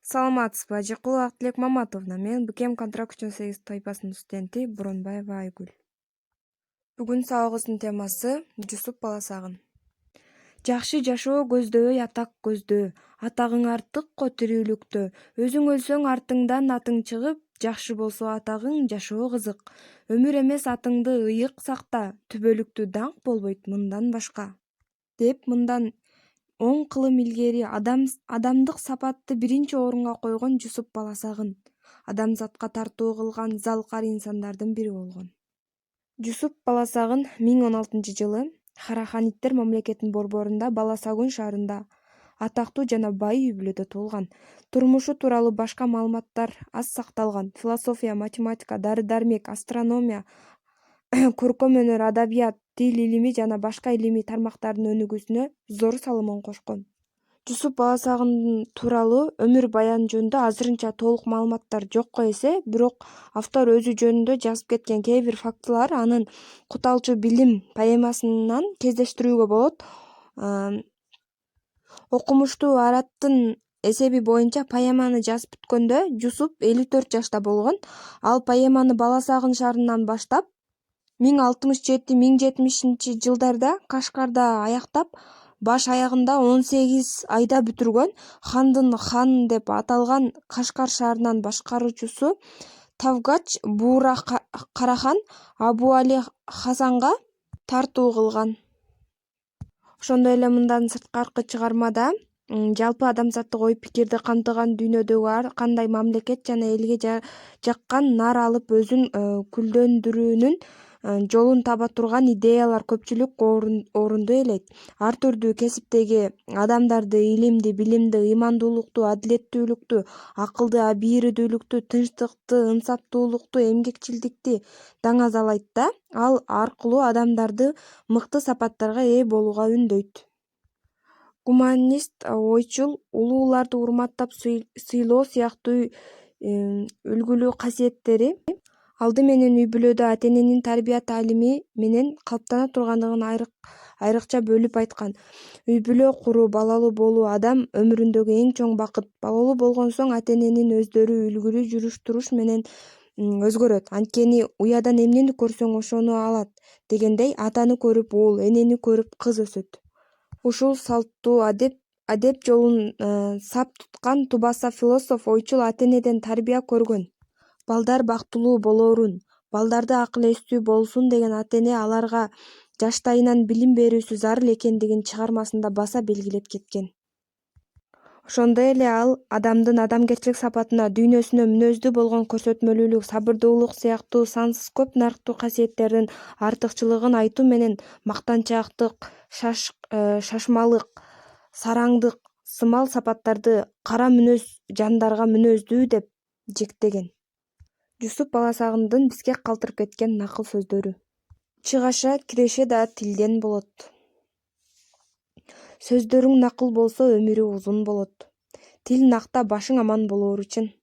Саламатсызбы, Ажыкулова Актилек Маматовна. Мен БКМ контракт 8 тайпасынын студенти Буронбаева Айгүл. Бүгүн сабагыбыздын темасы Жусуп баласагын. Жакшы жашоо көздөбөй атак көздөө. Атагың артыкко тирүүлүктө. Өзүң өлсөң артыңдан атың чыгып, жакшы болсо атагың жашоо кызык. Өмүр эмес атыңды ыйык сакта, түбөлүктүү даңк болбойт мындан башка. Деп мындан 10 кылым илгери адамдык сапатты биринчи орунга койгон Жусуп баласагын адамзатка тартуу кылган залкар инсандардын бири болгон. Жусуп баласагын 1016-жылы Хараханиттер мамлекетинин борборунда Баласагун шаарында атактуу жана бай үй-бүлөдө туулган. Турмушу тууралуу башка маалыматтар аз сакталган. Философия, математика, дары-дармек, астрономия, көркөм өнөр, адабият, тил илими жана башка илимий тармактардын өнүгүүсүнө зор салымын кошкон. Жусуп баласагын тууралуу өмүр баяны жөнүндө азырынча толук маалыматтар жокко эсе, бирок автор өзү жөнүндө жазып кеткен кээ бир фактылар анын Куталчу билим поэмасынан кездештирүүгө болот. Окумуштуу Араттын эсеби боюнча поэманы жазып бүткөндө Жусуп 54 жашта болгон. Ал поэманы Баласагын шаарынан баштап 1067-1070 жылдарда Кашкарда аяктап, баш аягында 18 айда бүтүргөн. Хандын хан деп аталган Кашкар шаарынын башкаруучусу Тавгач Буура Карахан Абу Али Хасанга тартуу кылган. Ошондой эле мындан сырткаркы чыгармада жалпы адамзаттык ой-пикирди камтыган дүйнөдөгү ар кандай мамлекет жана элге жаккан нар алып өзүн күлдөндүрүүнүн жолун таба турган идеялар көпчүлүк орунду ээлейт. Ар түрдүү кесиптеги адамдарды илимди, билимди, ыймандуулукту, адилеттүүлүктү, акылды, абийирдүүлүктү, тынчтыкты, ынсаптуулукту, эмгекчилдикти даңазалайт да, ал аркылуу адамдарды мыкты сапаттарга ээ болууга үндөйт. Гуманист, ойчул, улууларды урматтап сыйлоо сыяктуу үлгүлүү касиеттери алды менен үй-бүлөдө ата-эненин тарбия таалими менен калыптана тургандыгын айрыкча бөлүп айткан. Үй-бүлө куруу, балалуу болуу адам өмүрүндөгү эң чоң бакыт. Балалуу болгон соң ата-эненин өздөрү үлгүлүү жүрүш-туруш менен өзгөрөт. Анткени уядан эмнени көрсөң ошону алат дегендей, атаны көрүп уул, энени көрүп кыз өсөт. Ушул салттуу адеп жолун сап туткан Тубаса философ, ойчул ата-энеден тарбия көргөн. Балдар бактылуу болоорун, балдарды акыл эстүү болсун деген ата-эне аларга жаштайынан билим берүүсү зарыл экендигин чыгармасында баса белгилеп кеткен. Ошондой эле ал адамдын адамгерчилик сапатына, дүйнөсүнө мүнөздүү болгон көрсөтмөлүүлүк, сабырдуулук сыяктуу сансыз көп нарктуу касиеттердин артыкчылыгын айтуу менен мактанчаактык, шашмалык, сараңдык сымал сапаттарды кара мүнөз жандарга мүнөздүү деп жектеген. Жусуп баласагындын бизге калтырып кеткен накыл сөздөрү. Чыгаша киреше да тилден болот. Сөздөрүң накыл болсо өмүрү узун болот. Тил накта башың аман болоору үчүн.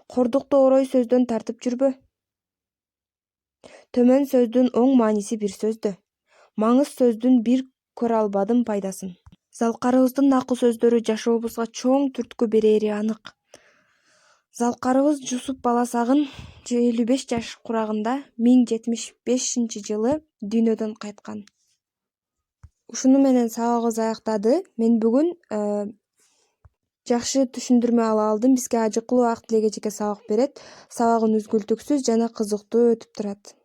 Кордукту орой сөздөн тартып жүрбө. Төмөн сөздүн оң мааниси бир сөздө. Маңыз сөздүн бир көрө албадым пайдасын. Залкарыбыздын накыл сөздөрү жашообузга чоң түрткү берери анык. Залкарыбыз Жусуп баласагын 55 жаш курагында 1075-жылы дүйнөдөн кайткан. Ушуну менен сабагыбыз аяктады. Мен бүгүн жакшы түшүндүрмө ала алдым. Бизге Ажыкулова Актилек эжеке сабак берет. Сабагың үзгүлтүксүз жана кызыктуу өтүп турат.